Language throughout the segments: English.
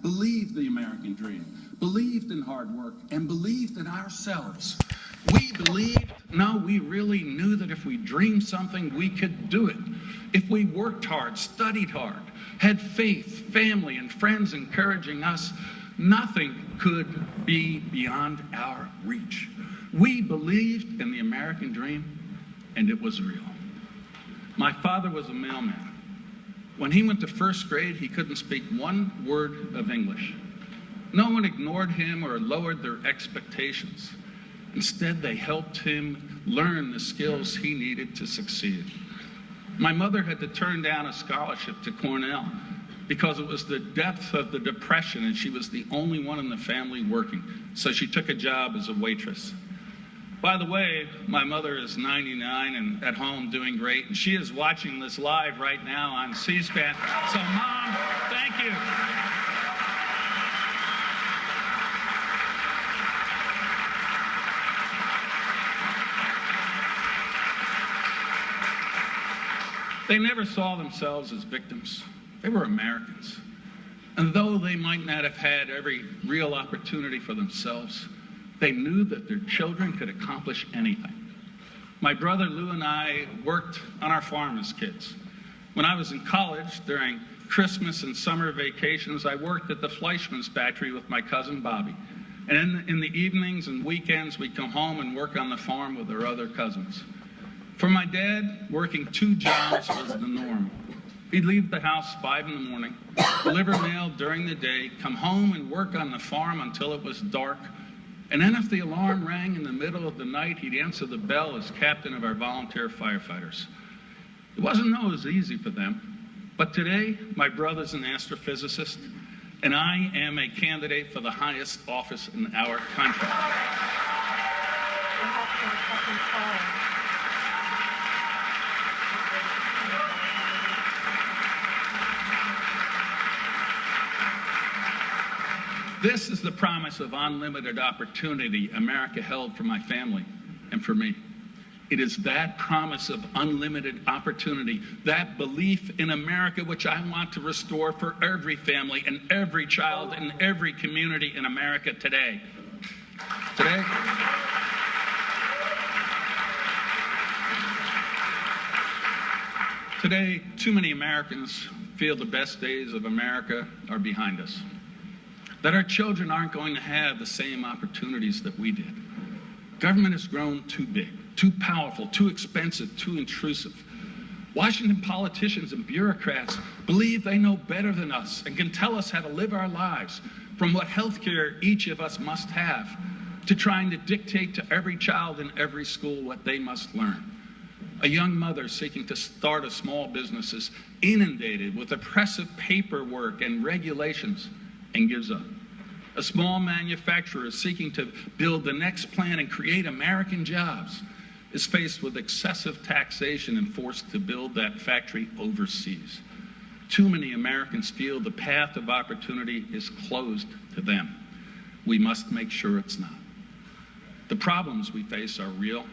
believed the American dream, believed in hard work, and believed in ourselves. We believed, no, we really knew that if we dreamed something, we could do it. If we worked hard, studied hard, had faith, family, and friends encouraging us, nothing could be beyond our reach. We believed in the American dream, and it was real. My father was a mailman. When he went to first grade, he couldn't speak one word of English. No one ignored him or lowered their expectations. Instead, they helped him learn the skills he needed to succeed. My mother had to turn down a scholarship to Cornell because it was the depth of the Depression and she was the only one in the family working. So she took a job as a waitress. By the way, my mother is 99 and at home doing great, and she is watching this live right now on C-SPAN. So, Mom, thank you. They never saw themselves as victims. They were Americans. And though they might not have had every real opportunity for themselves, they knew that their children could accomplish anything. My brother Lou and I worked on our farm as kids. When I was in college, during Christmas and summer vacations, I worked at the Fleischmann's factory with my cousin Bobby. And in the evenings and weekends, we'd come home and work on the farm with our other cousins. For my dad, working 2 jobs was the norm. He'd leave the house 5 in the morning, deliver mail during the day, come home and work on the farm until it was dark. And then if the alarm rang in the middle of the night, he'd answer the bell as captain of our volunteer firefighters. It wasn't always easy for them, but today, my brother's an astrophysicist, and I am a candidate for the highest office in our country. This is the promise of unlimited opportunity America held for my family and for me. It is that promise of unlimited opportunity, that belief in America which I want to restore for every family and every child in every community in America today. Today, too many Americans feel the best days of America are behind us. That our children aren't going to have the same opportunities that we did. Government has grown too big, too powerful, too expensive, too intrusive. Washington politicians and bureaucrats believe they know better than us and can tell us how to live our lives, from what health care each of us must have, to trying to dictate to every child in every school what they must learn. A young mother seeking to start a small business is inundated with oppressive paperwork and regulations and gives up. A small manufacturer seeking to build the next plant and create American jobs is faced with excessive taxation and forced to build that factory overseas. Too many Americans feel the path of opportunity is closed to them. We must make sure it's not. The problems we face are real,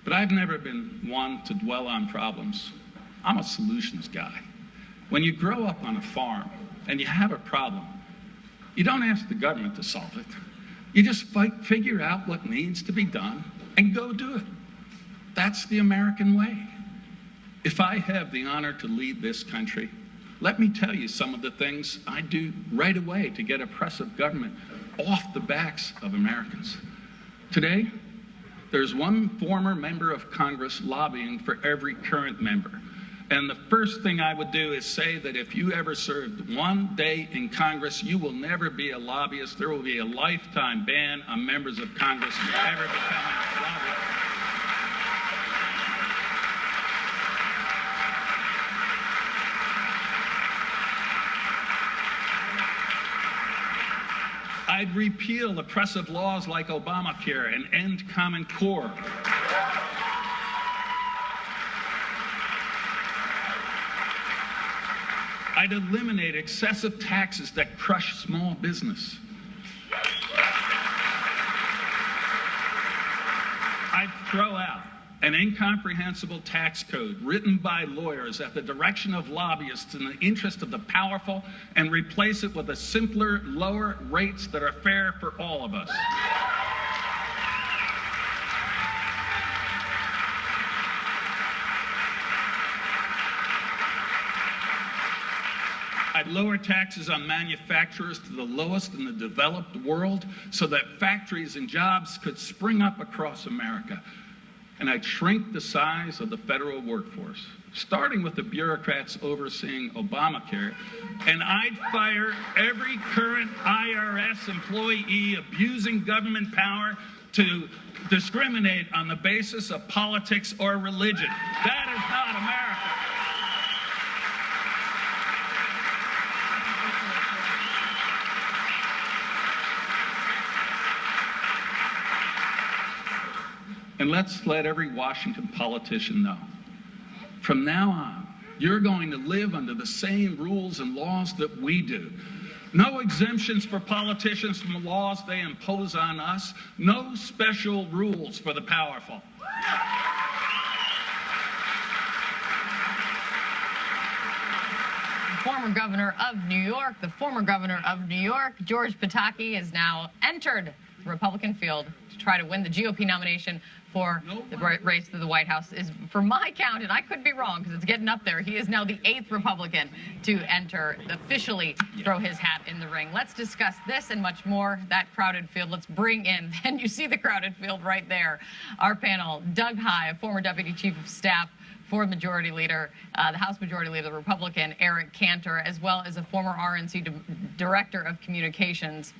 but I've never been one to dwell on problems. I'm a solutions guy. When you grow up on a farm and you have a problem, you don't ask the government to solve it. You just figure out what needs to be done and go do it. That's the American way. If I have the honor to lead this country, let me tell you some of the things I do right away to get oppressive government off the backs of Americans. Today, there's one former member of Congress lobbying for every current member. And the first thing I would do is say that if you ever served one day in Congress, you will never be a lobbyist. There will be a lifetime ban on members of Congress ever becoming lobbyists. I'd repeal oppressive laws like Obamacare and end Common Core. I'd eliminate excessive taxes that crush small business. I'd throw out an incomprehensible tax code written by lawyers at the direction of lobbyists in the interest of the powerful, and replace it with a simpler, lower rates that are fair for all of us. I'd lower taxes on manufacturers to the lowest in the developed world so that factories and jobs could spring up across America. And I'd shrink the size of the federal workforce, starting with the bureaucrats overseeing Obamacare, and I'd fire every current IRS employee abusing government power to discriminate on the basis of politics or religion. That is not America. And let's let every Washington politician know, from now on, you're going to live under the same rules and laws that we do. No exemptions for politicians from the laws they impose on us. No special rules for the powerful. Former governor of New York, George Pataki, has now entered the Republican field to try to win the GOP nomination for the race to the White House. Is, for my count, and I could be wrong because it's getting up there, he is now the 8th Republican to enter, officially throw his hat in the ring. Let's discuss this and much more, that crowded field. Let's bring in, and you see the crowded field right there, our panel. Doug Heye, a former Deputy Chief of Staff for Majority Leader, the House Majority Leader, the Republican Eric Cantor, as well as a former RNC Director of Communications.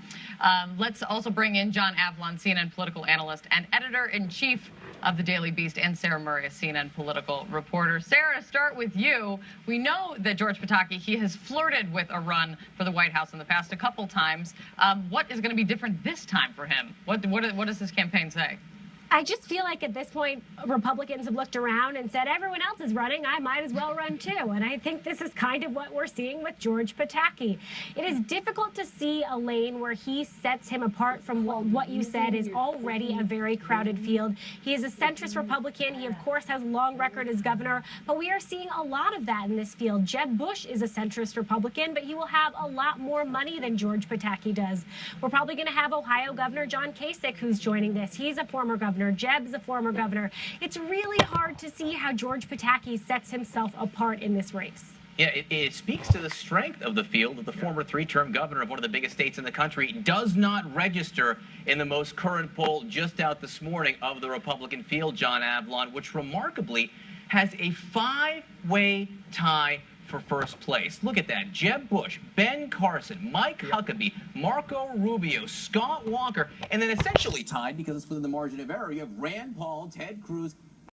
Let's also bring in John Avlon, CNN political analyst and editor-in-chief of the Daily Beast, and Sarah Murray, a CNN political reporter. Sarah, to start with you, we know that George Pataki, he has flirted with a run for the White House in the past a couple times. What is going to be different this time for him? What does his campaign say? I just feel like at this point, Republicans have looked around and said, everyone else is running, I might as well run too. And I think this is kind of what we're seeing with George Pataki. It is difficult to see a lane where he sets him apart from what you said is already a very crowded field. He is a centrist Republican. He, of course, has a long record as governor, but we are seeing a lot of that in this field. Jeb Bush is a centrist Republican, but he will have a lot more money than George Pataki does. We're probably going to have Ohio Governor John Kasich, who's joining this. He's a former governor. Jeb's a former governor. It's really hard to see how George Pataki sets himself apart in this race. Yeah, it speaks to the strength of the field that the former 3-term governor of one of the biggest states in the country does not register in the most current poll just out this morning of the Republican field, John Avlon, which remarkably has a 5-way tie for first place. Look at that. Jeb Bush, Ben Carson, Mike Huckabee, Marco Rubio, Scott Walker, and then essentially tied, because it's within the margin of error, you have Rand Paul, Ted Cruz,